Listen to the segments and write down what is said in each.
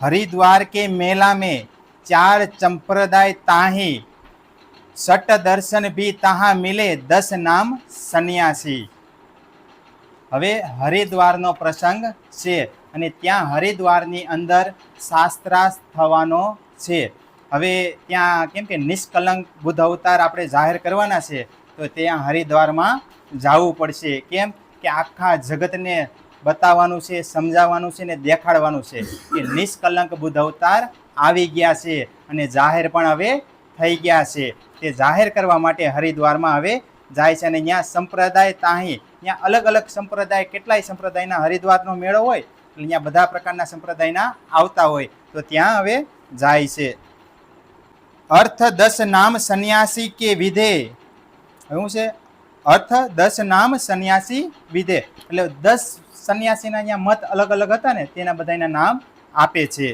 हरिद्वार के मेला में 4 संप्रदाय ताही, सट दर्शन भी तहाँ मिले 10 नाम सन्यासी। હવે હરિદ્વારનો પ્રસંગ છે અને ત્યાં હરિદ્વારની અંદર શાસ્ત્રાર્થ થવાનો છે। હવે ત્યાં કેમ કે નિષ્કલંક બુદ્ધ અવતાર આપણે જાહેર કરવાના છે, તો ત્યાં હરિદ્વારમાં જવું પડશે। કેમ કે આખા જગતને બતાવવાનું છે, સમજાવવાનું છે ને દેખાડવાનું છે કે નિષ્કલંક બુદ્ધ અવતાર આવી ગયા છે અને જાહેર પણ હવે થઈ ગયા છે। તે જાહેર કરવા માટે હરિદ્વારમાં હવે જાય છે અને ત્યાં સંપ્રદાય તાહી, ત્યાં અલગ અલગ સંપ્રદાય, કેટલાય સંપ્રદાયના હરિદ્વારનો મેળો હોય એટલે ત્યાં બધા પ્રકારના સંપ્રદાયના આવતા હોય, તો ત્યાં હવે જાય છે। अर्थ 10 नाम सन्यासी के विधे, શું છે? अर्थ 10 नाम सन्यासी विधे એટલે 10 સન્યાસીના અહીંયા મત અલગ અલગ હતા ને, તેના બધાના નામ આપે છે।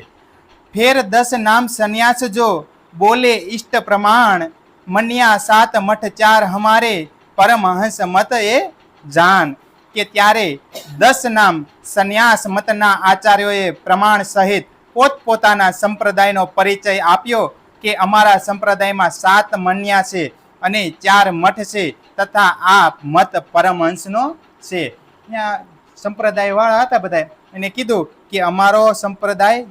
ફેર 10 નામ સન્યાસ જો બોલે ઇષ્ટ પ્રમાણ, મન્યા 7 મઠ 4 हमारे परमहंस मत ए जान। કે ત્યારે 10 નામ સન્યાસ મતના આચાર્યોએ પ્રમાણ સહિત પોતપોતાના સંપ્રદાયનો પરિચય આપ્યો કે અમારા સંપ્રદાયમાં 7 મન્યા છે અને 4 મઠ છે તથા આ મત પરમહંસનો છે। ત્યાં સંપ્રદાયવાળા હતા બધા, એને કીધું કે અમારો સંપ્રદાય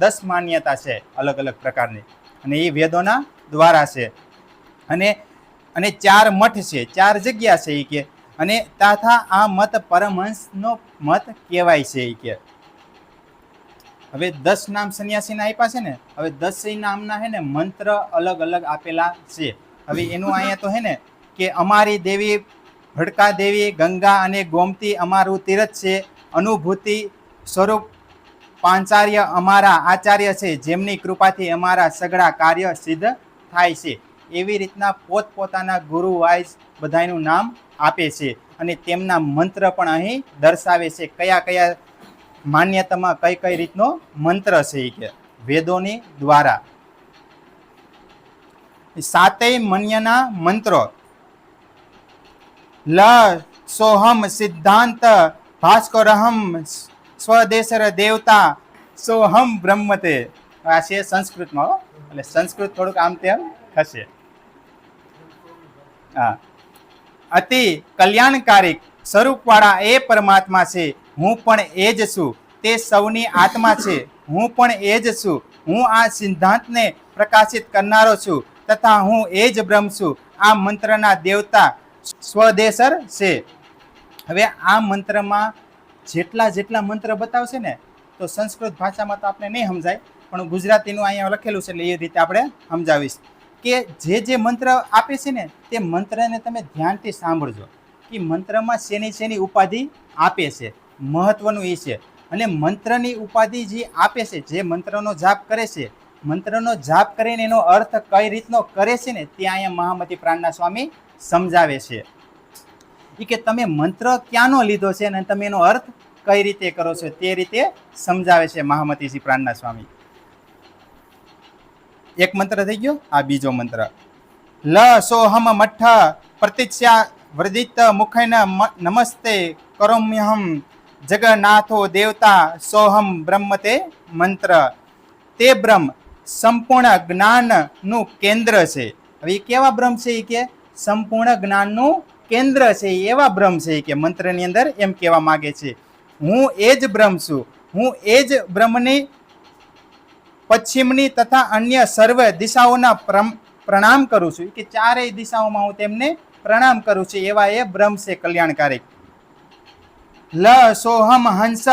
10 માન્યતા છે અલગ અલગ પ્રકારની અને એ વેદોના દ્વારા છે અને 4 મઠ છે, 4 જગ્યા છે એ કે, અને તથા આ મત પરમહંસનો મત કહેવાય છે એ કે। હવે 10 નામ સન્યાસીના આપ્યા છે ને, હવે 10 નામના હે ને મંત્ર અલગ અલગ આપેલા છે। હવે એનું અહીંયા તો હે ને કે અમારી દેવી ભડકા દેવી ગંગા અને ગોમતી અમારું તીર્થ છે, અનુભૂતિ સ્વરૂપ પાંચાર્ય અમારા આચાર્ય છે, જેમની કૃપાથી અમારા સગળા કાર્ય સિદ્ધ થાય છે। એવી રીતના પોતપોતાના ગુરુ વાઇઝ બધાનું નામ આપે છે અને તેમના મંત્ર પણ અહીં દર્શાવે છે, કયા કયા માન્યતામાં કઈ કઈ રીતનો મંત્ર છે એ કે વેદોની દ્વારા। 7 મન્યના મંત્રો લ સોહમ સિદ્ધાંત ભાસ્કરહમ સ્વદેશર દેવતા સોહમ બ્રહ્મતે। આ છે સંસ્કૃતમાં, એટલે સંસ્કૃત થોડુંક આમ તેમ થશે। હા, અતિ કલ્યાણકારી સ્વરૂપવાળા એ પરમાત્મા છે, હું પણ એ જ છું, તે સૌની આત્મા છે, હું પણ એ જ છું, હું આ સિદ્ધાંતને પ્રકાશિત કરનારો છું તથા હું એ જ બ્રહ્મ છું। આ મંત્રના દેવતા સ્વદેશર છે। હવે આ મંત્રમાં જેટલા મંત્ર બતાવશે ને, તો સંસ્કૃત ભાષામાં તો આપણે નહીં સમજાય, પણ ગુજરાતીનું અહીંયા લખેલું છે એટલે એ રીતે આપણે સમજાવીશ કે જે મંત્ર આપે છે ને, તે મંત્રને તમે ધ્યાનથી સાંભળજો કે મંત્રમાં શેની ઉપાધિ આપે છે, મહત્વનું એ છે। અને મંત્રની ઉપાધિ જે આપે છે, જે મંત્રનો જાપ કરે છે, મંત્રનો જાપ કરીને એનો અર્થ કઈ રીતનો કરે છે ને, તે અહીંયા મહામતી પ્રાણના સ્વામી સમજાવે છે એ કે તમે મંત્ર ક્યાંનો લીધો છે અને તમે એનો અર્થ કઈ રીતે કરો છો, તે રીતે સમજાવે છે મહામતીજી પ્રાણના સ્વામી। એક મંત્ર થઈ ગયો, આ બીજો મંત્ર લ સોહમ મઠ પ્રતિષ્યા વર્ધિત મુખેન નમસ્તે કરોમ્યહમ જગન્નાથો દેવતા સોહમ બ્રહ્મતે મંત્ર। તે બ્રહ્મ સંપૂર્ણ જ્ઞાનનું કેન્દ્ર છે। હવે એ કેવા બ્રહ્મ છે એ કે સંપૂર્ણ જ્ઞાનનું કેન્દ્ર છે, એવા બ્રહ્મ છે કે મંત્રની અંદર એમ કહેવા માંગે છે, હું એ જ બ્રહ્મ છું, હું એ જ બ્રહ્મની પશ્ચિમની તથા અન્ય સર્વ દિશાઓના પ્રણામ કરું છું કે ચારેય દિશાઓમાં હું તેમને પ્રણામ કરું છું, એવા એ બ્રહ્મ છે કલ્યાણકારી। લ સોહમ હંસ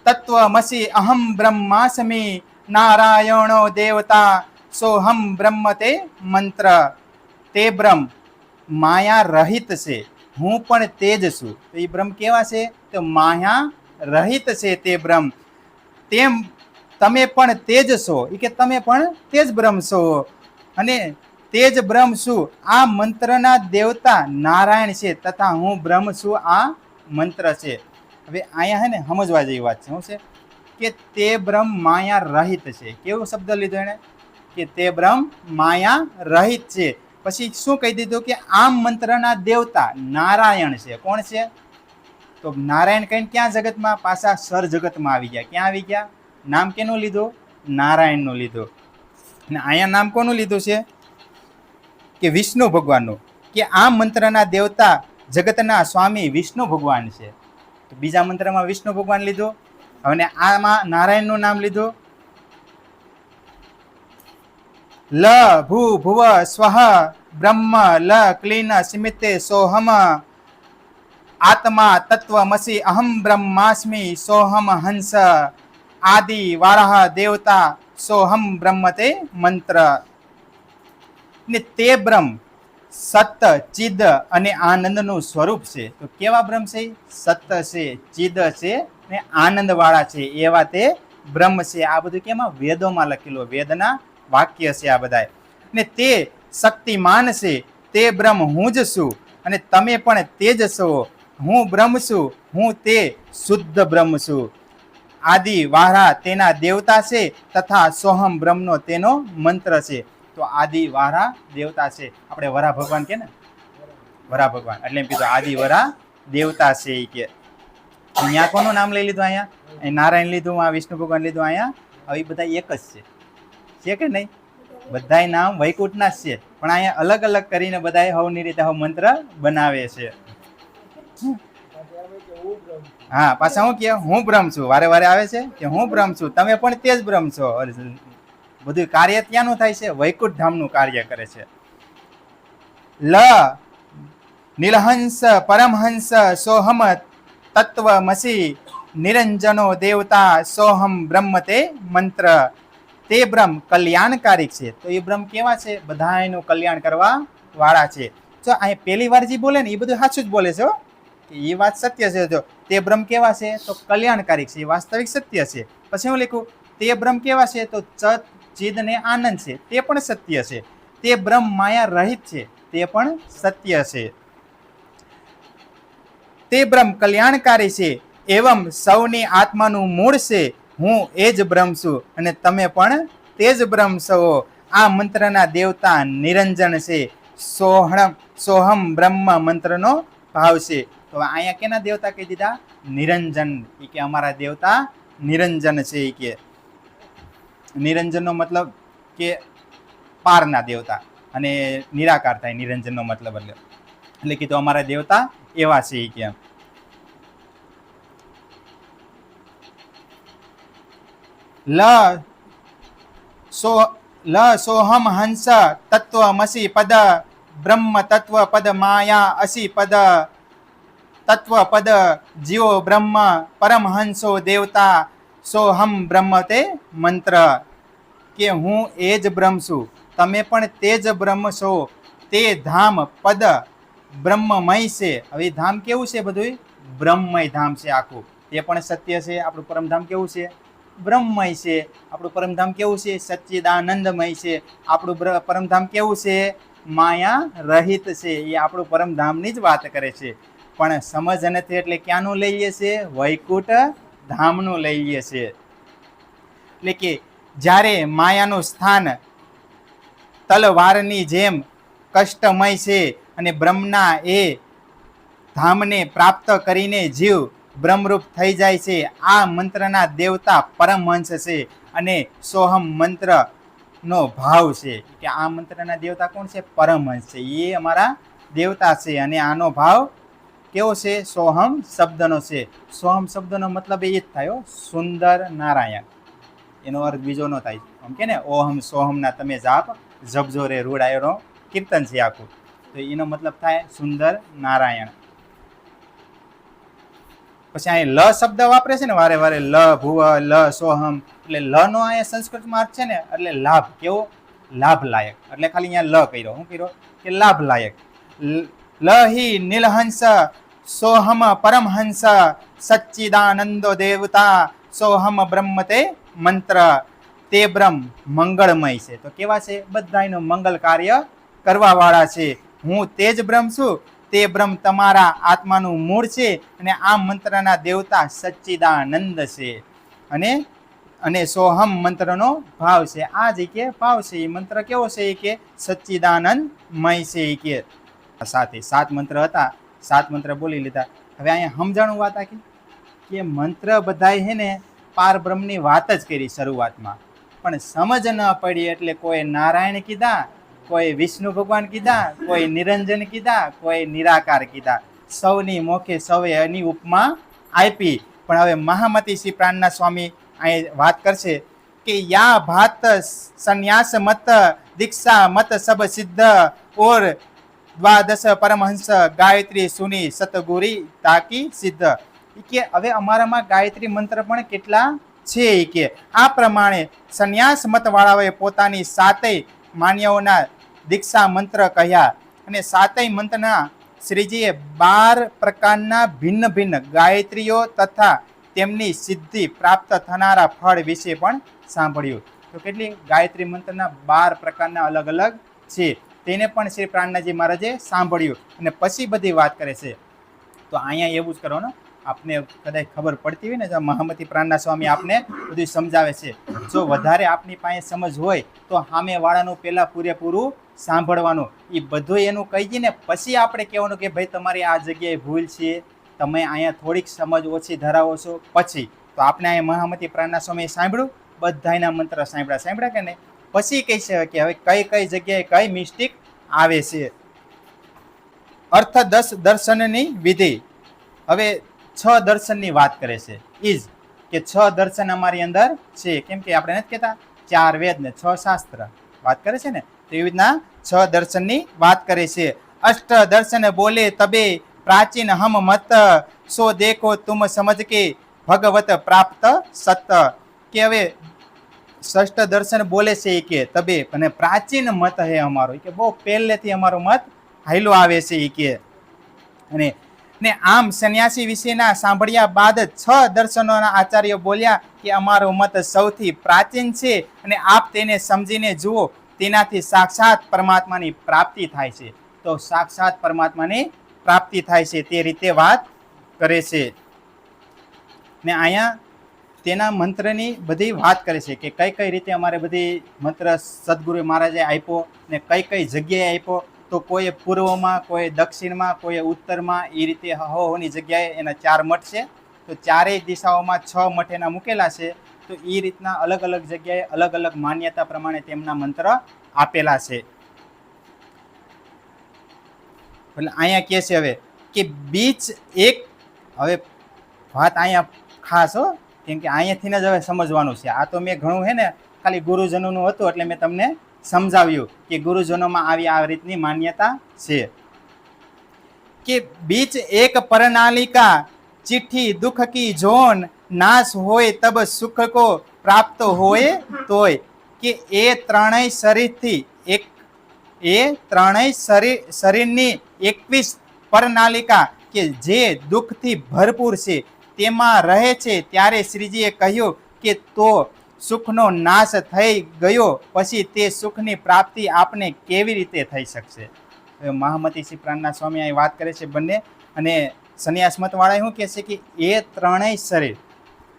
તત્વમસી અહમ બ્રહ્માસ્મિ નારાયણો દેવતા સોહમ બ્રહ્મતે મંત્ર। તે બ્રહ્મ માયા રહિત છે, હું પણ તે જ છું। તો એ બ્રહ્મ કેવા છે? તો માયા રહિત છે તે બ્રહ્મ। તેમ તમે પણ તે જ છો એ કે તમે પણ તે જ બ્રહ્મ છો અને તે જ બ્રહ્મ છું। આ મંત્રના દેવતા નારાયણ છે તથા હું બ્રહ્મ છું, આ મંત્ર છે। હવે અહીંયા હે ને સમજવા જેવી વાત છે, શું છે કે તે બ્રહ્મ માયા રહિત છે। કેવો શબ્દ લીધો એને કે તે બ્રહ્મ માયા રહિત છે। પછી શું કહી દીધું કે આ મંત્રના દેવતા નારાયણ છે। કોણ છે? તો નારાયણ કહીને ક્યાં જગતમાં? પાછા સર જગતમાં આવી ગયા। ક્યાં આવી ગયા? નામ કેનું લીધું? નારાયણનું લીધું. અને અહીંયા નામ કોનું લીધું છે? કે વિષ્ણુ ભગવાનનું. કે આ મંત્રના દેવતા જગતના સ્વામી વિષ્ણુ ભગવાન છે. તો બીજા મંત્રમાં વિષ્ણુ ભગવાન લીધું, અને આમાં નારાયણનું નામ લીધું. લ ભૂ ભુવ સ્વઃ બ્રહ્મ લ ક્લીન સ્મિતે સોહમ આત્મા તત્વમસી અહમ બ્રહ્માસ્મિ સોહમ હંસ આદિ વારાહ દેવતા સોહમ બ્રહ્મતે મંત્ર. ને તે બ્રહ્મ સત ચિદ અને આનંદનું સ્વરૂપ છે. તો કેવા બ્રહ્મ છે? સત છે, ચિદ છે ને આનંદ વાળા છે, એવા તે બ્રહ્મ છે. આ બધું કેમાં? વેદોમાં લખેલું, વેદના વાક્ય છે આ બધા. ને તે શક્તિમાન છે. તે બ્રહ્મ હું જ છું અને તમે પણ તે જ છો. હું બ્રહ્મ છું, હું તે શુદ્ધ બ્રહ્મ છું. આદિ વારા તેના દેવતા છે, તથા સોહમ બ્રહ્મનો તેનો મંત્ર છે. તો આદિ વારા દેવતા છે. આપણે વરા ભગવાન કે ને, વરા ભગવાન એટલે એમ કીધું આદિ વરા દેવતા છે. એ કે અહીંયા કોનું નામ લઈ લીધું? અહીંયા નારાયણ લીધું, આ વિષ્ણુ ભગવાન લીધું. અહીંયા હવે બધા એક જ છે કે નહીં? બધા નામ વૈકુંઠના જ છે, પણ અહીંયા અલગ અલગ કરીને બધા હવની રીતે હવ મંત્ર બનાવે છે. હા, પાછા હું કે હું બ્રહ્મ છું, વારે વારે આવે છે કે હું બ્રહ્મ છું, તમે પણ તે જ બ્રહ્મ છો. બધું કાર્ય ત્યાંનું થાય છે, વૈકુંઠ ધામનું કાર્ય કરે છે. લ નીલહંસ પરમહંસ સોહમ તત્વમસી નિરંજનો દેવતા સોહમ બ્રહ્મ તે મંત્ર. તે બ્રહ્મ કલ્યાણકારી છે. તો એ બ્રહ્મ કેવા છે? બધાનું કલ્યાણ કરવા વાળા છે. જો અહીં પહેલી વાર જે બોલે ને એ બધું સાચું જ બોલે છે. એ વાત સત્ય છે. જો તે બ્રહ્મ કેવા છે? તો કલ્યાણકારી છે, એ વાસ્તવિક સત્ય છે. પછી હું લખું તે બ્રહ્મ કેવા છે? તો ચત ચિદ ને આનંદ છે, તે પણ સત્ય છે. તે બ્રહ્મ માયા રહિત છે, તે પણ સત્ય છે. તે બ્રહ્મ કલ્યાણકારી છે. એવમ સૌની આત્માનું મૂળ છે. હું એ જ બ્રહ્મ છું અને તમે પણ તે જ બ્રહ્મ છો. આ મંત્રના દેવતા નિરંજન છે. સોહમ બ્રહ્મ મંત્રનો ભાવ છે. તો અહીંયા કેના દેવતા કહી દીધા? નિરંજન. એ કે અમારા દેવતા નિરંજન છે. એ કે નિરંજનનો મતલબ કે પારના દેવતા, અને નિરાકાર થાય નિરંજનનો મતલબ. એટલે કીધું અમારા દેવતા એવા છે. એ કે લ સોહમ હંસ તત્વમસી પદ બ્રહ્મ તત્વ પદ માયા અસી પદ તત્વ પદ જીવો બ્રહ્મ પરમહંસો દેવતા સોહમ બ્રહ્મ તે મંત્ર. કે હું એ જ બ્રહ્મ છું, તમે પણ તે જ બ્રહ્મ છો. તે ધામ પદ બ્રહ્મમય છે. હવે ધામ કેવું છે? બધું બ્રહ્મમય ધામ છે આખું. તે પણ સત્ય છે. આપણું પરમધામ કેવું છે? બ્રહ્મમય છે. આપણું પરમધામ કેવું છે? સચ્ચિદાનંદમય છે. આપણું પરમધામ કેવું છે? માયા રહિત છે. એ આપણું પરમધામની જ વાત કરે છે. પણ સમજ નથી એટલે ક્યાંનું લઈએ છે? વૈકુંઠ ધામનું લઈએ છે. એટલે કે જ્યારે માયાનું સ્થાન તલવારની જેમ કષ્ટમય છે અને બ્રહ્મના એ ધામને પ્રાપ્ત કરીને જીવ બ્રહ્મરૂપ થઈ જાય છે. આ મંત્રના દેવતા પરમહંસ છે અને સોહમ મંત્રનો ભાવ છે. કે આ મંત્રના દેવતા કોણ છે? પરમહંસ છે. એ અમારા દેવતા છે. અને આનો ભાવ કેવો છે? સોહમ શબ્દનો છે. સોહમ શબ્દનો મતલબ એ જ થાય, સુંદર નારાયણ. એનો અર્થ બીજો ન થાય. આમ કે ને ઓહમ સોહમના તમે જાપ જપજો રે રૂડાયનો કીર્તન છે આખું. તો એનો મતલબ થાય સુંદર નારાયણ. પછી અહીં લ શબ્દ વાપરે છે ને વારે વારે, લ ભુવ લ સોહમ. એટલે લ નો અહીંયા સંસ્કૃતમાં અર્થ છે ને એટલે લાભ. કેવો? લાભ લાયક. એટલે ખાલી અહીંયા લ કર્યો. શું કર્યો? કે લાભ લાયક. લ હિ નીલહંસ સોહમ પરમહંસ સચ્ચિદાનંદો દેવતા સોહમ બ્રહ્મ તે મંત્ર. તે બ્રહ્મ મંગળમય છે. તો કેવા છે? બધાનું મંગલ કાર્ય કરવા વાળા છે. હું તે જ બ્રહ્મ છું. તે બ્રહ્મ તમારા આત્માનું મૂળ છે અને આ મંત્રના દેવતા સચ્ચિદાનંદ છે. અને સોહમ મંત્રનો ભાવ છે. આ જ કે ભાવ છે. એ મંત્ર કેવો છે? એ કે સચ્ચિદાનંદમય છે. એ કે સાથે 7 મંત્ર હતા, 7 મંત્ર બોલી લીધા. હવે અહીંયા સમજાણું વાત આખી કે મંત્ર બધાય હે ને પારબ્રહ્મની વાત જ કરી શરૂઆતમાં, પણ સમજ ન પડી એટલે કોઈ નારાયણ કીધા, કોઈ વિષ્ણુ ભગવાન કીધા, કોઈ નિરંજન કીધા, કોઈ નિરાકાર કીધા. સૌની મોખે સૌએ એની ઉપમા આપી. પણ હવે મહામતી શ્રી પ્રાણના સ્વામી અહીં વાત કરશે કે યા ભાત સંન્યાસ મત દીક્ષા મત સબ સિદ્ધ ઓર દ્વાદશ પરમહંસ ગાયત્રી સુની સતગુરી તાકી સિદ્ધ. કે હવે અમારામાં ગાયત્રી મંત્ર પણ કેટલા છે કે આ પ્રમાણે સંન્યાસ મત વાળાઓએ પોતાની સાતેય માન્યાઓના દીક્ષા મંત્ર કહ્યા અને સાતેય મંત્રના શ્રીજીએ 12 પ્રકારના ભિન્ન ભિન્ન ગાયત્રીઓ તથા તેમની સિદ્ધિ પ્રાપ્ત થનારા ફળ વિશે પણ સાંભળ્યું. તો કેટલી ગાયત્રી મંત્રના 12 પ્રકારના અલગ અલગ છે તેને પણ શ્રી પ્રાણનાથજી મહારાજે સાંભળ્યું અને પછી બધી વાત કરે છે. તો અહીંયા એવું જ કરવાનું, આપને કદાચ ખબર પડતી હોય ને, જો મહામતી પ્રાણના સ્વામી આપને બધું સમજાવે છે. જો વધારે આપની પાસે સમજ હોય તો સામેવાળાનું પહેલાં પૂરેપૂરું સાંભળવાનું, એ બધું એનું કહી દઈએ ને પછી આપણે કહેવાનું કે ભાઈ તમારી આ જગ્યાએ ભૂલ છે, તમે અહીંયા થોડીક સમજ ઓછી ધરાવો છો. પછી તો આપણે અહીંયા મહામતી પ્રાણના સ્વામીએ સાંભળ્યું, બધાના મંત્ર સાંભળ્યા કે નહીં, પછી કહી છે કે હવે કઈ કઈ જગ્યાએ કઈ મિસ્ટેક આવે છે. અર્થ 10 દર્શનની વિધિ. હવે 6 દર્શનની વાત કરે છે. ઈજ કે 6 દર્શન અમારી અંદર છે, કેમ કે આપણે નથી કહેતા 4 વેદ ને 6 શાસ્ત્ર વાત કરે છે ને, તો એવી રીતના 6 દર્શનની વાત કરે છે. અષ્ટ દર્શન બોલે તબે પ્રાચીન હમ મત સો દેખો તુમ સમજ કે ભગવત પ્રાપ્ત સત. કે હવે ષષ્ઠ દર્શન બોલે છે એ કે તબે અને પ્રાચીન મત હે અમારો, કે બહુ પહેલેથી અમારો મત હાઈલો આવે છે એ કે. અને ને આમ સંન્યાસી વિશેના સાંભળ્યા બાદ 6 દર્શનોના આચાર્ય બોલ્યા કે અમારો મત સૌથી પ્રાચીન છે અને આપ તેને સમજીને જુઓ, તેનાથી સાક્ષાત પરમાત્માની પ્રાપ્તિ થાય છે. તો સાક્ષાત પરમાત્માની પ્રાપ્તિ થાય છે તે રીતે વાત કરે છે. ને અહીંયા તેના મંત્રની બધી વાત કરે છે કે કઈ કઈ રીતે અમારે બધી મંત્ર સદગુરુ મહારાજે આપ્યો ને કઈ કઈ જગ્યાએ આપ્યો. તો કોઈ પૂર્વમાં, કોઈ દક્ષિણમાં, કોઈ ઉત્તરમાં, એ રીતે હોની જગ્યાએ એના 4 મઠ છે. તો ચારેય દિશાઓમાં 6 મઠ એના મૂકેલા છે. તો એ રીતના અલગ અલગ જગ્યાએ અલગ અલગ માન્યતા પ્રમાણે તેમના મંત્ર આપેલા છે. એટલે અહીંયા કહે છે હવે કે બીચ એક, હવે વાત અહીંયા ખાસ હો, કેમ કે અહીંયાથી જ હવે સમજવાનું છે. આ તો મેં ઘણું છે ને ખાલી ગુરુજનોનું હતું એટલે મેં તમને સમજાવ્યું કે ગુરુજનોમાં આવી આ રીતની માન્યતા છે. કે બીચ એક પરનાલિકા ચિઠ્ઠી દુઃખ કી જોન નાશ હોય તબ સુખ કો પ્રાપ્ત હોય તોય. કે એ ત્રણેય શરીરથી શરીરની 21 પરનાલિકા કે જે દુઃખથી ભરપૂર છે તેમાં રહે છે, ત્યારે શ્રીજીએ કહ્યું કે તો સુખનો નાશ થઈ ગયો પછી તે સુખની પ્રાપ્તિ આપને કેવી રીતે થઈ શકશે. મહામતી શ્રી પ્રાણના સ્વામી અહીં વાત કરે છે બંને. અને સંન્યાસ મતવાળા શું કહે છે કે એ ત્રણેય શરીર,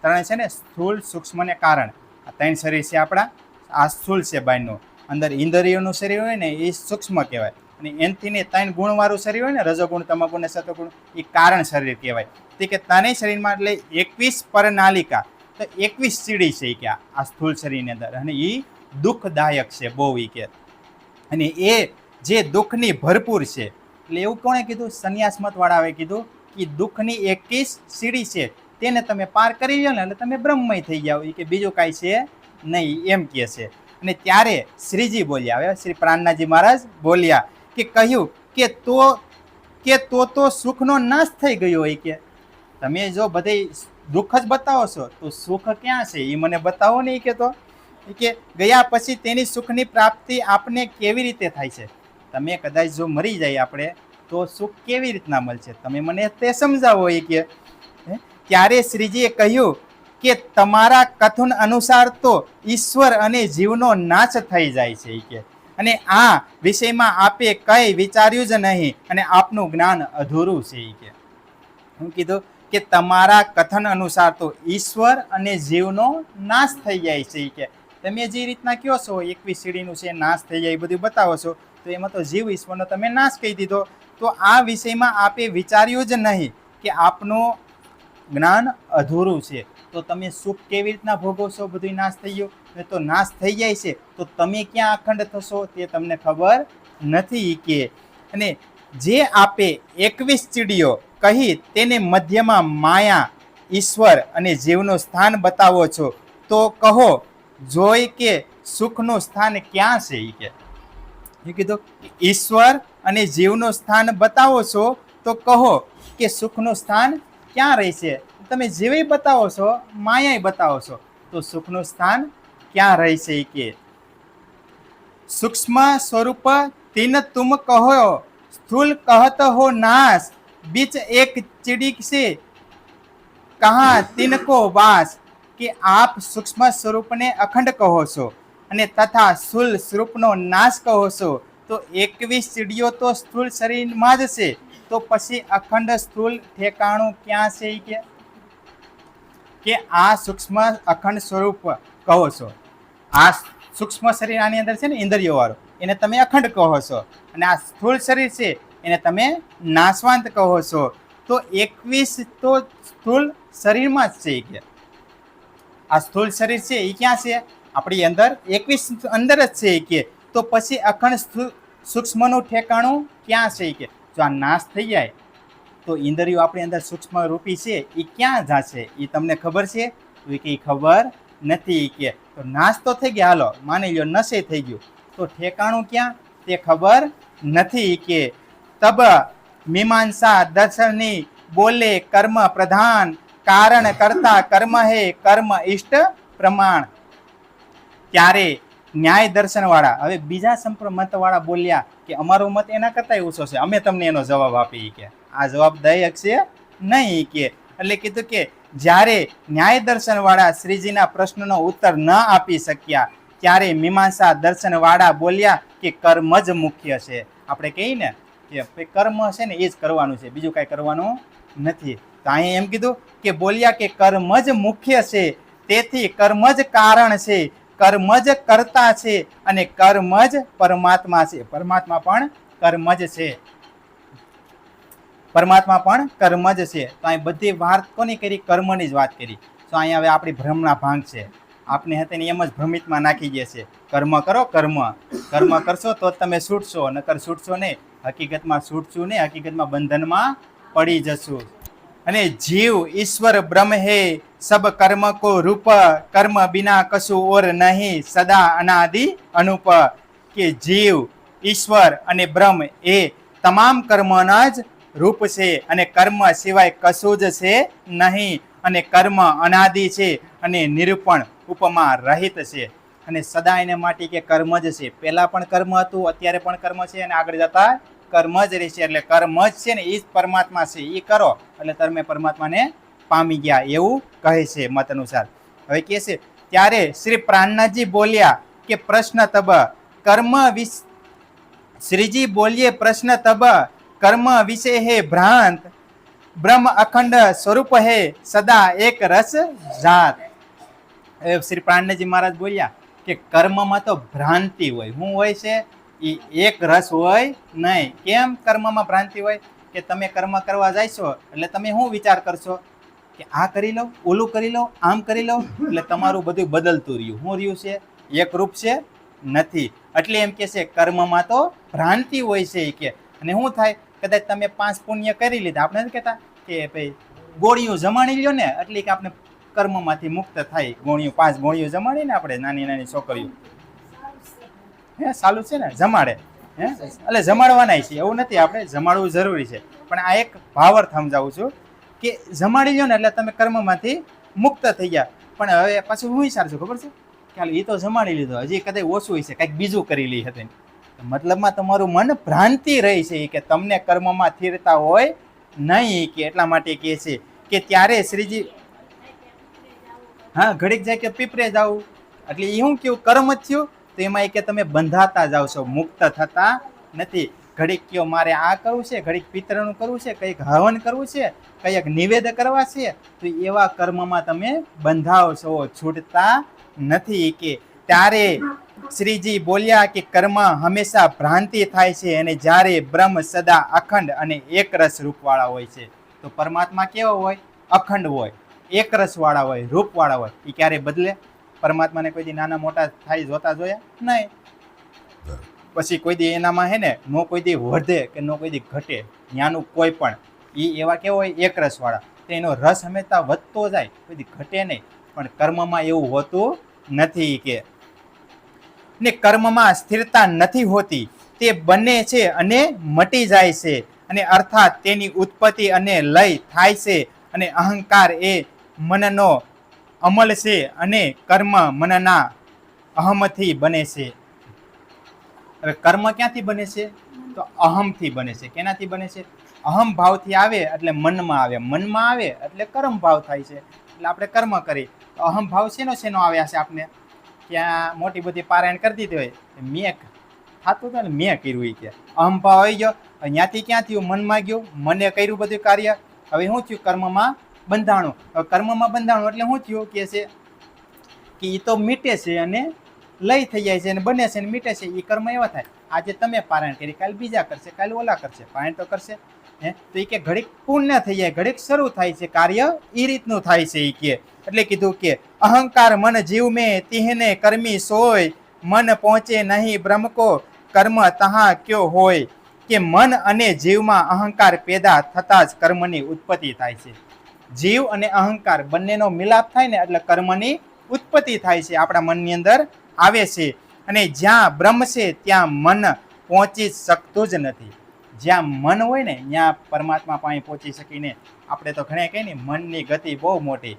ત્રણેય છે ને સ્થૂળ, સૂક્ષ્મ ને કારણ, આ 3 શરીર છે આપણા. આ સ્થૂળ છે બહારનું, અંદર ઇન્દ્રિયોનું શરીર હોય ને એ સૂક્ષ્મ કહેવાય, અને એનથી ને 3 ગુણવાળું શરીર હોય ને, રજોગુણ, તમોગુણ ને સત્વગુણ, એ કારણ શરીર કહેવાય. તે કે ત્રણેય શરીરમાં એટલે 21 પરનાલિકા, તો 21 સીડી છે કે આ સ્થૂળ શરીરની અંદર, અને એ દુઃખદાયક છે બહુ એ કે. અને એ જે દુઃખની ભરપૂર છે, એટલે એવું કોણે કીધું? સંન્યાસ મતવાળાએ કીધું કે દુઃખની 21 સીડી છે, તેને તમે પાર કરી લો ને એટલે તમે બ્રહ્મમય થઈ જાઓ, એ કે બીજું કાંઈ છે નહીં, એમ કહે છે. અને ત્યારે શ્રીજી બોલ્યા, હવે શ્રી પ્રાણનાથજી મહારાજ બોલ્યા કે કહ્યું કે તો સુખનો નાશ થઈ ગયો હોય. કે તમે જો બધે દુઃખ જ બતાવો છો તો સુખ ક્યાં છે એ મને બતાવો નહીં. કે તો કે ગયા પછી તેની સુખની પ્રાપ્તિ આપને કેવી રીતે થાય છે? તમે કદાચ જો મરી જાય આપણે તો સુખ કેવી રીતના મળશે, તમે મને તે સમજાવો. એ કે ત્યારે શ્રીજીએ કહ્યું કે તમારા કથન અનુસાર તો ઈશ્વર અને જીવનો નાશ થઈ જાય છે. કે અને આ વિષયમાં આપે કંઈ વિચાર્યું જ નહીં અને આપનું જ્ઞાન અધૂરું છે. કે હું કીધું કે તમારા કથન અનુસાર તો ઈશ્વર અને જીવનો નાશ થઈ જાય છે. કે તમે જે રીતના કહો છો 21 સીડીનું છે નાશ થઈ જાય એ બધું બતાવો છો, તો એમાં તો જીવ ઈશ્વરનો તમે નાશ કહી દીધો. તો આ વિષયમાં આપે વિચાર્યું જ નહીં કે આપનું જ્ઞાન અધૂરું છે. તો તમે સુખ કેવી રીતના ભોગવશો? બધું નાશ થઈ ગયો. તો નાશ થઈ જાય છે તો તમે ક્યાં અખંડ થશો તે તમને ખબર નથી કે. અને જે આપે 21 ચીડીઓ કહી તેને મધ્યમાં માયા, ઈશ્વર અને જીવનું સ્થાન બતાવો છો, તો કહો જોઈ કે સુખનું સ્થાન ક્યાં છે? એ કે એ કીધું ઈશ્વર અને જીવનું સ્થાન બતાવો છો તો કહો કે સુખનું સ્થાન ક્યાં રહેશે? તમે જીવે બતાવો છો, માયા બતાવો છો, તો સુખનું સ્થાન ક્યાં રહેશે? કે સૂક્ષ્મ સ્વરૂપ તીન તુમ કહો, સ્થૂલ કહત હો નાશ, बीच एक चिड़ी से कहा तिनको वास, કે આપ સૂક્ષ્મ સ્વરૂપને અખંડ કહો છો અને તથા સ્થૂલ સ્વરૂપનો નાશ કહો છો, તો 21 ચીડીઓ તો સ્થૂલ શરીરમાં જ છે, તો પછી અખંડ સ્થૂલ ઠેકાણું ક્યાં છે? કે આ સૂક્ષ્મ અખંડ સ્વરૂપ કહો છો. આ સૂક્ષ્મ શરીર આની અંદર છે ને, ઇન્દ્રિયો વાળો, એને તમે અખંડ કહો છો, અને આ સ્થૂળ શરીર છે એને તમે નાશવાંત કહો છો. તો 21 તો સ્થૂળ શરીરમાં જ છે. કે આ સ્થૂળ શરીર છે એ ક્યાં છે? આપણી અંદર 21 અંદર જ છે. કે તો પછી અખંડ સૂક્ષ્મનું ઠેકાણું ક્યાં છે? કે જો આ નાશ થઈ જાય તો ઇન્દ્રિયો આપણી અંદર સૂક્ષ્મ રૂપી છે એ ક્યાં જશે? એ તમને ખબર છે? તો એ કંઈ ખબર નથી. કે તો નાશ તો થઈ ગયા, હાલો માની લો નશે થઈ ગયું, તો ઠેકાણું ક્યાં તે ખબર નથી. કે તબ મીમાંસા દર્શની બોલે કર્મ પ્રધાન, કારણ કરતા કર્મ હે કર્મ ઇષ્ટ પ્રમાણ. ત્યારે ન્યાય દર્શન વાળા, હવે બીજા મત વાળા બોલ્યા કે અમારો મત એના કરતા ઊંચો છે, અમે તમને એનો જવાબ આપી. કે આ જવાબ દઈ શકશે નહીં. કે એટલે કીધું કે જ્યારે ન્યાય દર્શન વાળા શ્રીજીના પ્રશ્નનો ઉત્તર ન આપી શક્યા, ત્યારે મીમાંસા દર્શન વાળા બોલ્યા કે કર્મ જ મુખ્ય છે. આપણે કહીએ ને કે કર્મ છે ને એ જ કરવાનું છે, બીજું કાંઈ કરવાનું નથી. તો અહીં એમ કીધું કે બોલ્યા કે કર્મ જ મુખ્ય છે, તેથી કર્મ જ કારણ છે, કર્મ જ કરતા છે, અને કર્મ જ પરમાત્મા છે. પરમાત્મા પણ કર્મ જ છે. પરમાત્મા પણ કર્મ જ છે. તો અહીં બધી વાત કોની કરી? કર્મની જ વાત કરી. તો અહીંયા હવે આપણી ભ્રમના ભાંગ છે, આપને હતી એમ જ ભ્રમિતમાં નાખી દે છે. કર્મ કરો, કર્મ કર્મ કરશો તો તમે છૂટશો, નકર છૂટશો નહીં. હકીકતમાં છૂટશું નહીં, હકીકતમાં બંધનમાં પડી જશું. અને જીવ ઈશ્વર બ્રહ્મ હે, સબ કર્મ કો રૂપ, કર્મ બિના કશું ઓર નહીં, સદા અનાદિ અનુપ. કે જીવ, ઈશ્વર અને બ્રહ્મ એ તમામ કર્મના જ રૂપ છે, અને કર્મ સિવાય કશું જ છે નહીં, અને કર્મ અનાદિ છે અને નિરૂપણ ઉપમા રહિત છે. અને સદા એને માટે કે કર્મ જ છે. પહેલા પણ કર્મ હતું, અત્યારે પણ કર્મ છે, અને આગળ જતા કર્મ જ રહેશે. એટલે કર્મ જ છે ને એ જ પરમાત્મા છે. એ કરો એટલે તમે પરમાત્માને પામી ગયા એવું કહે છે મત અનુસાર. હવે કે છે ત્યારે શ્રી પ્રાણનાથજી બોલ્યા કે પ્રશ્ન તબ કર્મ શ્રીજી બોલીએ પ્રશ્ન તબ કર્મ વિશે હે ભ્રાંત, બ્રહ્મ અખંડ સ્વરૂપ હે સદા એક રસ જાત. શ્રી પ્રાણનાથજી મહારાજ બોલ્યા કે કર્મમાં તો ભ્રાંતિ હોય. શું હોય છે? એ એક રસ હોય નહીં. કેમ કર્મમાં ભ્રાંતિ હોય? કે તમે કર્મ કરવા જઈશો એટલે તમે શું વિચાર કરશો કે આ કરી લો, ઓલું કરી લો, આમ કરી લો, એટલે તમારું બધું બદલતું રહ્યું. શું રહ્યું છે? એક રૂપ છે નથી. એટલે એમ કે છે કર્મમાં તો ભ્રાંતિ હોય છે. કે અને શું થાય? કદાચ તમે 5 પુણ્ય કરી લીધા, આપણે નથી કહેતા કે ભાઈ ગોળીઓ જમાડી લ્યો ને એટલે કે આપણે કર્મમાંથી મુક્ત થાય. ગોળીઓ 5 ગોળીઓ જમાડીને આપણે નાની નાની છોકરીઓ હે સાલું છે ને જમાડે હે, એટલે જમાડવાના છે એવું નથી, આપણે જમાડવું જરૂરી છે. પણ આ એક ભાવાર્થ સમજાવું છું કે જમાડી લ્યો ને એટલે તમે કર્મમાંથી મુક્ત થઈ ગયા. પણ હવે પાછું હું વિચારશું ખબર છે કે એ તો જમાડી લીધો, હજી કદાચ ઓછું છે, કંઈક બીજું કરી લી હતી. મતલબમાં તમારું મન ભ્રાંતિ રહી છે કે તમને કર્મમાં સ્થિરતા હોય નહીં. કે એટલા માટે કહે છે કે ત્યારે શ્રીજી હા ઘડીક જાય કે પીપરે જાવ એટલે એ શું કેવું કર્મ જ થયું. તો એમાં કે તમે બંધાતા જાવ છો, મુક્ત થતા નથી. ઘડીક કયો મારે આ કરવું છે, ઘડીક પિતરનું કરવું છે, કંઈક હવન કરવું છે, કંઈક નિવેદ કરવા છે, તો એવા કર્મમાં તમે બંધાવ છો, છૂટતા નથી. કે ત્યારે શ્રીજી બોલ્યા કે કર્મ હંમેશા ભ્રાંતિ થાય છે, અને જ્યારે બ્રહ્મ સદા અખંડ અને એક રસ રૂપવાળા હોય છે. તો પરમાત્મા કેવો હોય? અખંડ હોય. એક રસવાળા હોય, રૂપવાળા હોય, એ ક્યારેય બદલે? પરમાત્માને કોઈ દી નાના મોટા થાય જોતા જોયા નહીં. પછી કોઈ દી એનામાં હે ને નો કોઈ દી વધે કે નો કોઈ દી ઘટે. ત્યાંનું કોઈ પણ એ એવા કેવો હોય એક રસવાળા, તો એનો રસ હંમેશા વધતો જાય, કોઈ દી ઘટે નહીં. પણ કર્મમાં એવું હોતું નથી કે ને કર્મમાં સ્થિરતા નથી હોતી, તે બને છે અને મટી જાય છે, અને અર્થાત તેની ઉત્પત્તિ અને લય થાય છે. અને અહંકાર એ મનનો અમલ છે, અને કર્મ મનના અહમથી બને છે. હવે કર્મ ક્યાંથી બને છે? તો અહમથી બને છે. કેનાથી બને છે? અહમ ભાવથી આવે એટલે મનમાં આવે, મનમાં આવે એટલે કર્મ ભાવ થાય છે, એટલે આપણે કર્મ કરી. તો અહમ ભાવ શેનો આવ્યા છે આપણે? ત્યાં મોટી બધી પારાયણ કરી દીધી હોય, મેં થતું હતું ને મેં કર્યું, કે અહમ ભાવ આવી ગયો. અહીંયાથી ક્યાં થયું? મનમાં ગયું, મને કર્યું બધું કાર્ય. હવે શું થયું? કર્મમાં બંધાણું. હવે કર્મમાં બંધાણું એટલે શું થયું કે છે કે એ તો મીટે છે અને લય થઈ જાય છે, અને બને છે અને મીટે છે. એ કર્મ એવા થાય. આજે તમે પારાયણ કરી, કાલે બીજા કરશે, કાલે ઓલા કરશે, પારાયણ તો કરશે. તો એ કે ઘડીક પુણ્ય થઈ જાય, ઘડીક શરૂ થાય છે કાર્ય, એ રીતનું થાય છે. એ કે એટલે કીધું કે અહંકાર મન જીવ મેં તિહને કર્મી સોય, મન પહોંચે નહીં બ્રહ્મ કો કર્મ તહા ક્યો હોય. કે મન અને જીવમાં અહંકાર પેદા થતા જ કર્મની ઉત્પત્તિ થાય છે. જીવ અને અહંકાર બંનેનો મિલાપ થાય ને એટલે કર્મની ઉત્પત્તિ થાય છે, આપણા મનની અંદર આવે છે. અને જ્યાં બ્રહ્મ છે ત્યાં મન પહોંચી શકતું જ નથી. જ્યાં મન હોય ને ત્યાં પરમાત્મા પાસે પહોંચી શકીને. આપણે તો ઘણા કહીએ ને મનની ગતિ બહુ મોટી,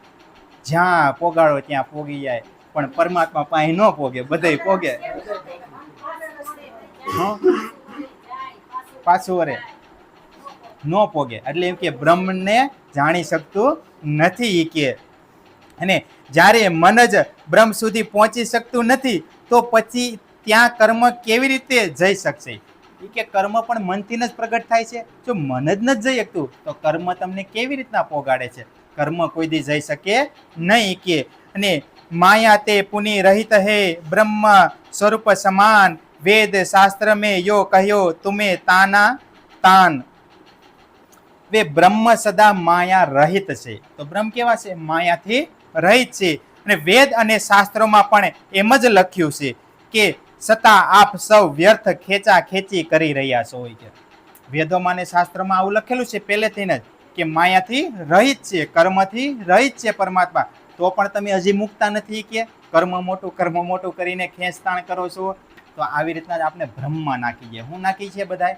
જ્યાં પોગાડો ત્યાં પોગી જાય, પણ પરમાત્મા પાસે ન પોગે, બધે પોગે. પાછું વરે ન પોગે, એટલે એમ કે બ્રહ્મને જાણી શકતું નથી. કે અને જ્યારે મન જ બ્રહ્મ સુધી પહોંચી શકતું નથી, તો પછી ત્યાં કર્મ કેવી રીતે જઈ શકશે? એ કે કર્મ પણ મનથી જ પ્રગટ થાય છે. જો મન જ નથી જઈ શકતું તો કર્મ તમને કેવી રીતના પોગાડે છે? કર્મ કોઈ દી જઈ શકે નહીં. કે અને માયા તે પુનિ રહિત હે બ્રહ્મ સ્વરૂપ સમાન, વેદ શાસ્ત્ર મેં યો કહ્યો તુમે તાના તાન. વે બ્રહ્મ સદા માયા રહિત છે. તો બ્રહ્મ કેવા છે? માયાથી રહિત છે. અને વેદ અને શાસ્ત્રોમાં પણ એમ જ લખ્યું છે કે છતાં આપ સૌ વ્યર્થ ખેંચા ખેંચી કરી રહ્યા છો. કે વેદોમાં ને શાસ્ત્રોમાં આવું લખેલું છે પહેલેથી જ કે માયાથી રહિત છે, કર્મથી રહિત છે પરમાત્મા. તો પણ તમે હજી મુકતા નથી. કે કર્મ મોટું કરીને ખેંચતાણ કરો છો. તો આવી રીતના જ આપણે બ્રહ્મમાં નાખી દઈએ. હું નાખી છે બધાય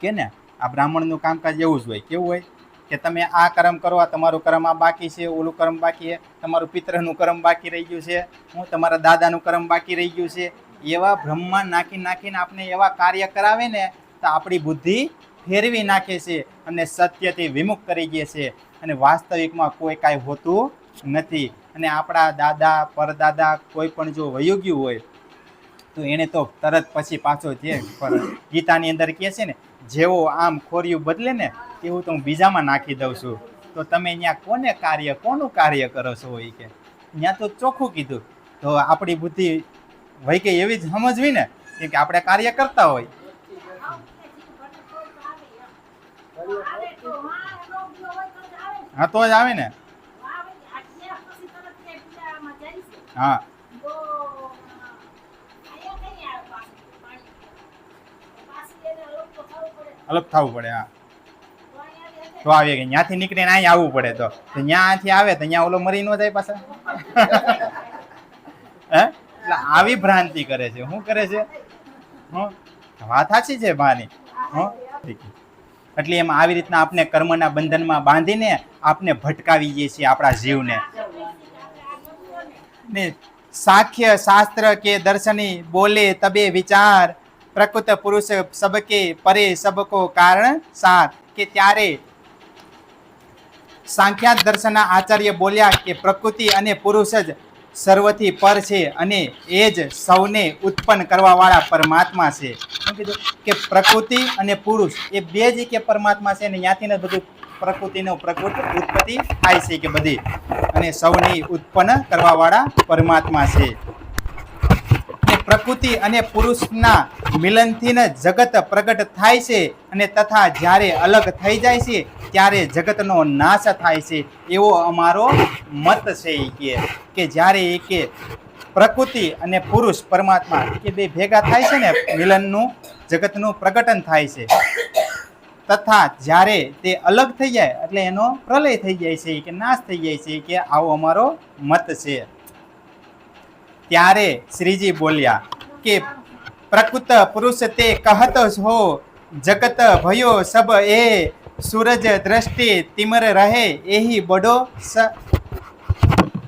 કે ને આ બ્રાહ્મણનું કામકાજ એવું જ હોય. કેવું હોય કે તમે આ કર્મ કરો, આ તમારું કર્મ આ બાકી છે, ઓલું કર્મ બાકી છે, તમારું પિતરનું કર્મ બાકી રહી ગયું છે, હું તમારા દાદાનું કર્મ બાકી રહી ગયું છે. એવા બ્રહ્મમાં નાખીને આપણે એવા કાર્ય કરાવે ને તો આપણી બુદ્ધિ ફેરવી નાખે છે અને સત્યથી વિમુખ કરી દે છે. અને વાસ્તવિકમાં કોઈ કાંઈ હોતું નથી. અને આપણા દાદા પરદાદા કોઈ પણ જો વયું ગયું હોય તો એને તો તરત પછી પાછો જે ગીતાની અંદર કહે છે ને, જેવો આમ ખોરિયું બદલે ને એવું તો હું બીજામાં નાખી દઉં છું. તો તમે અહીંયા કોનું કાર્ય કરો છો? એ કે ત્યાં તો ચોખ્ખું કીધું. તો આપણી બુદ્ધિ વહી કે એવી જ સમજવી ને કે આપણે કાર્ય કરતા હોય. હા તો જ આવે ને. હા અલગ થવું પડે. હા તો આવે કે ત્યાંથી નીકળીને અહીં આવવું પડે. તો ત્યાંથી આવે તો ત્યાં ઓલો મરી ન જાય પાછા. હે એટલે આવી ભ્રાંતિ કરે છે. શું કરે છે? વાત સાચી છે ભાની. એટલે એમાં આવી રીતના આપણે કર્મના બંધનમાં બાંધીને આપણે ભટકાવી દઈએ છીએ આપણા જીવને. ને સાખ્ય શાસ્ત્ર કે દર્શની બોલે તબે વિચાર, પ્રકૃત પુરુષ સબકે પરે સબકો કારણ સાર. કે ત્યારે સાંખ્યા દર્શનના આચાર્ય બોલ્યા કે પ્રકૃતિ અને પુરુષ જ સર્વથી પર છે અને એ જ સૌને ઉત્પન્ન કરવાવાળા પરમાત્મા છે. શું કીધું? કે પ્રકૃતિ અને પુરુષ એ બે જ કે પરમાત્મા છે. અને ત્યાંથી ને બધું પ્રકૃતિનો ઉત્પત્તિ થાય છે કે બધી, અને સૌને ઉત્પન્ન કરવાવાળા પરમાત્મા છે. પ્રકૃતિ અને પુરુષના મિલનથી ને જગત પ્રગટ થાય છે અને તથા જ્યારે અલગ થઈ જાય છે ત્યારે જગતનો નાશ થાય છે, એવો અમારો મત છે. કે જ્યારે કે પ્રકૃતિ અને પુરુષ પરમાત્મા કે બે ભેગા થાય છે ને મિલનનું જગતનું પ્રગટન થાય છે, તથા જ્યારે તે અલગ થઈ જાય એટલે એનો પ્રલય થઈ જાય છે કે નાશ થઈ જાય છે, કે આવો અમારો મત છે. ત્યારે શ્રીજી બોલ્યા કે પ્રકૃત પુરુષ તે કહત હો જગત ભયો સબ એ સૂરજ દ્રષ્ટિ તિમર રહે એહી બડો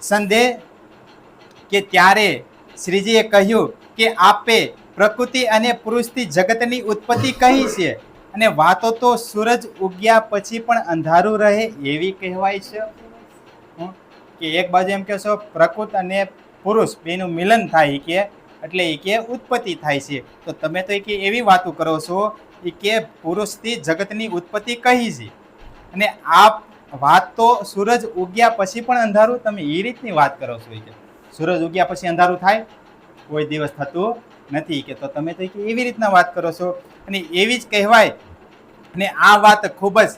સંદેહ. કે ત્યારે શ્રીજીએ કહ્યું કે આપે પ્રકૃતિ અને પુરુષથી જગતની ઉત્પત્તિ કહી છે અને વાતો તો સૂરજ ઉગ્યા પછી પણ અંધારું રહે એવી કહેવાય છે. કે એક બાજુ એમ કહેશો પ્રકૃત અને પુરુષ બેનું મિલન થાય કે એટલે એ કે ઉત્પત્તિ થાય છે, તો તમે તો કે એવી વાતો કરો છો એ કે પુરુષથી જગતની ઉત્પત્તિ કહી છે અને આ વાત તો સૂરજ ઉગ્યા પછી પણ અંધારું, તમે એ રીતની વાત કરો છો. કે સૂરજ ઉગ્યા પછી અંધારું થાય? કોઈ દિવસ થતું નથી. કે તો તમે તો એવી રીતના વાત કરો છો અને એવી જ કહેવાય. અને આ વાત ખૂબ જ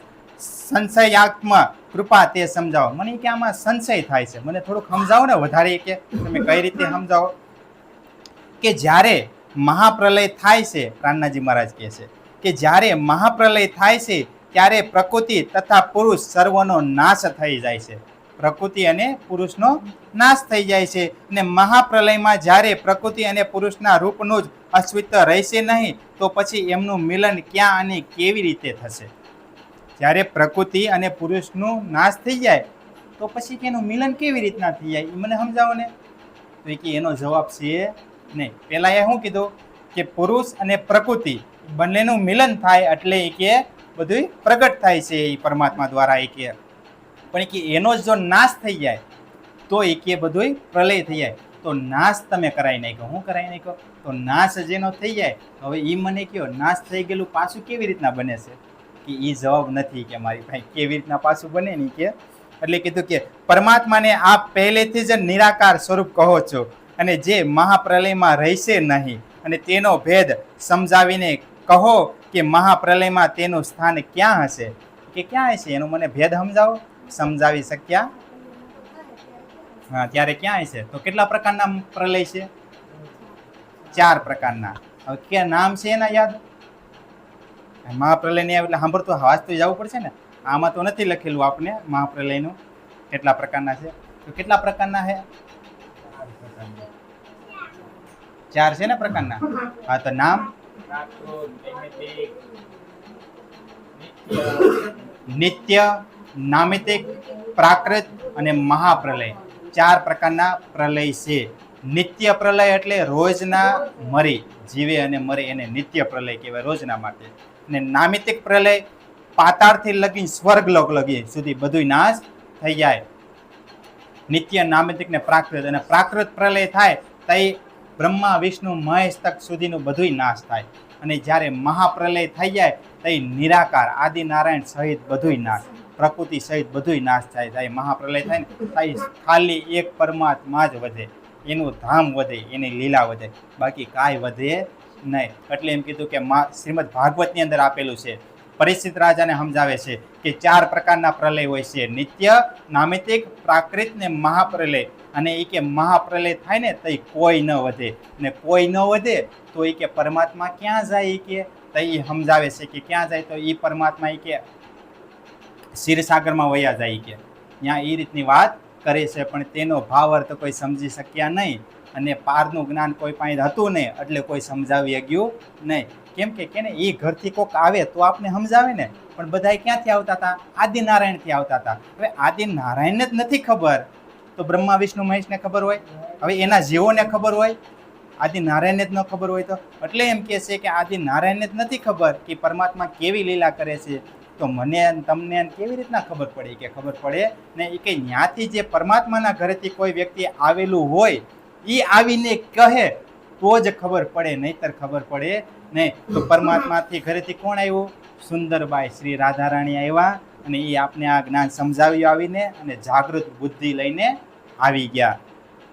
સંશયાત્મક કૃપા તે સમજાવો. મને કે આમાં સંશય થાય છે, મને થોડુંક સમજાવો ને વધારે, કે તમે કઈ રીતે સમજાવો. કે જ્યારે મહાપ્રલય થાય છે, પ્રાણનાજી મહારાજ કહે છે કે જ્યારે મહાપ્રલય થાય છે ત્યારે પ્રકૃતિ તથા પુરુષ સર્વનો નાશ થઈ જાય છે. પ્રકૃતિ અને પુરુષનો નાશ થઈ જાય છે અને મહાપ્રલયમાં જ્યારે પ્રકૃતિ અને પુરુષના રૂપનું જ અસ્તિત્વ રહેશે નહીં તો પછી એમનું મિલન ક્યાં અને કેવી રીતે થશે? જ્યારે પ્રકૃતિ અને પુરુષનું નાશ થઈ જાય તો પછી એનું મિલન કેવી રીતના થઈ જાય? એ મને સમજાવો ને. તો કે એનો જવાબ છે નહીં. પહેલાં એ શું કીધું કે પુરુષ અને પ્રકૃતિ બંનેનું મિલન થાય એટલે એ કે બધું પ્રગટ થાય છે એ પરમાત્મા દ્વારા. એ કે પણ કે એનો જો નાશ થઈ જાય તો એ કે બધું પ્રલય થઈ જાય. તો નાશ તમે કરાવી નાખ્યો. હું કરાવી નાખ્યો? તો નાશ જેનો થઈ જાય, હવે એ મને કયો નાશ થઈ ગયેલું પાછું કેવી રીતના બને છે? કે એ જવાબ નથી કે મારી ભાઈ કેવી રીતના પાછું બને નહીં. કે એટલે કીધું કે પરમાત્માને આપ પહેલેથી જ નિરાકાર સ્વરૂપ કહો છો અને જે મહાપ્રલયમાં રહેશે નહીં અને તેનો ભેદ સમજાવીને કહો કે મહાપ્રલયમાં તેનું સ્થાન ક્યાં હશે? કે ક્યાં હશે એનો મને ભેદ સમજાવો. સમજાવી શક્યા? હા, ત્યારે ક્યાં હશે? તો કેટલા પ્રકારના પ્રલય છે? 4 પ્રકારના. હવે કે નામ છે એના યાદ? મહાપ્રલય નહીં આવે એટલે સાંભળતો વાંચતું જવું પડશે ને. આમાં તો નથી લખેલું આપને મહાપ્રલયનું કેટલા પ્રકારના છે. તો કેટલા પ્રકારના છે? 4 છે ને પ્રકારના. હા, તો નામ નિત્ય, નામિતિક, પ્રાકૃત અને મહાપ્રલય. 4 પ્રકારના પ્રલય છે. નિત્ય પ્રલય એટલે રોજના મરી જીવે અને મરે એને નિત્ય પ્રલય કહેવાય, રોજના માટે. અને નામિતિક પ્રલય પાતાળથી લગી સ્વર્ગલોક લગી સુધી બધું નાશ થઈ જાય. નિત્ય, નામિતિક ને પ્રાકૃત. અને પ્રાકૃત પ્રલય થાય તો બ્રહ્મા વિષ્ણુ મહેશ તક સુધીનું બધું નાશ થાય. અને જ્યારે મહાપ્રલય થઈ જાય તો નિરાકાર આદિનારાયણ સહિત બધું નાશ, પ્રકૃતિ સહિત બધું નાશ થાય. ત્યારે મહાપ્રલય થાય ને તો ખાલી એક પરમાત્મા જ વધે, એનું ધામ વધે, એની લીલા વધે, બાકી કાંઈ વધે નહીં. એટલે એમ કીધું કે શ્રીમદ ભાગવતની અંદર આપેલું છે. પરીક્ષિત રાજાને સમજાવે છે કે 4 પ્રકારના પ્રલય હોય છે: નિત્ય, નામિતિક, પ્રાકૃત ને મહાપ્રલય. અને એ કે મહાપ્રલય થાય ને તો કોઈ ન વધે, ને કોઈ ન વધે તો એ કે પરમાત્મા ક્યાં જાય? એ કે તો એ સમજાવે છે કે ક્યાં જાય? તો એ પરમાત્મા એ કે ક્ષીરસાગરમાં વયા જાય. કે ત્યાં એ રીતની વાત કરે છે, પણ તેનો ભાવ અર્થ કોઈ સમજી શક્યા નહીં અને પારનું જ્ઞાન કોઈ પાસે હતું નહીં એટલે કોઈ સમજાવી ગયું નહીં. કેમ કે ને એ ઘરથી કોક આવે તો આપને સમજાવે ને, પણ બધા ક્યાંથી આવતા હતા? આદિનારાયણથી આવતા હતા. હવે આદિનારાયણને જ નથી ખબર તો બ્રહ્મા વિષ્ણુ મહેશને ખબર હોય? હવે એના જીવોને ખબર હોય? આદિનારાયણને જ ન ખબર હોય તો? એટલે એમ કહે છે કે આદિનારાયણને જ નથી ખબર કે પરમાત્મા કેવી લીલા કરે છે, તો મને તમને કેવી રીતના ખબર પડે? કે ખબર પડે ને. એ કે ત્યાંથી જે પરમાત્માના ઘરેથી કોઈ વ્યક્તિ આવેલું હોય એ આવીને કહે તો જ ખબર પડે, નહીતર ખબર પડે નહીં. તો પરમાત્માથી ઘરેથી કોણ આવ્યું? સુંદરબાઈ શ્રી રાધારાણી આવ્યા અને એ આપને આ જ્ઞાન સમજાવ્યું આવીને, અને જાગૃત બુદ્ધિ લઈને આવી ગયા.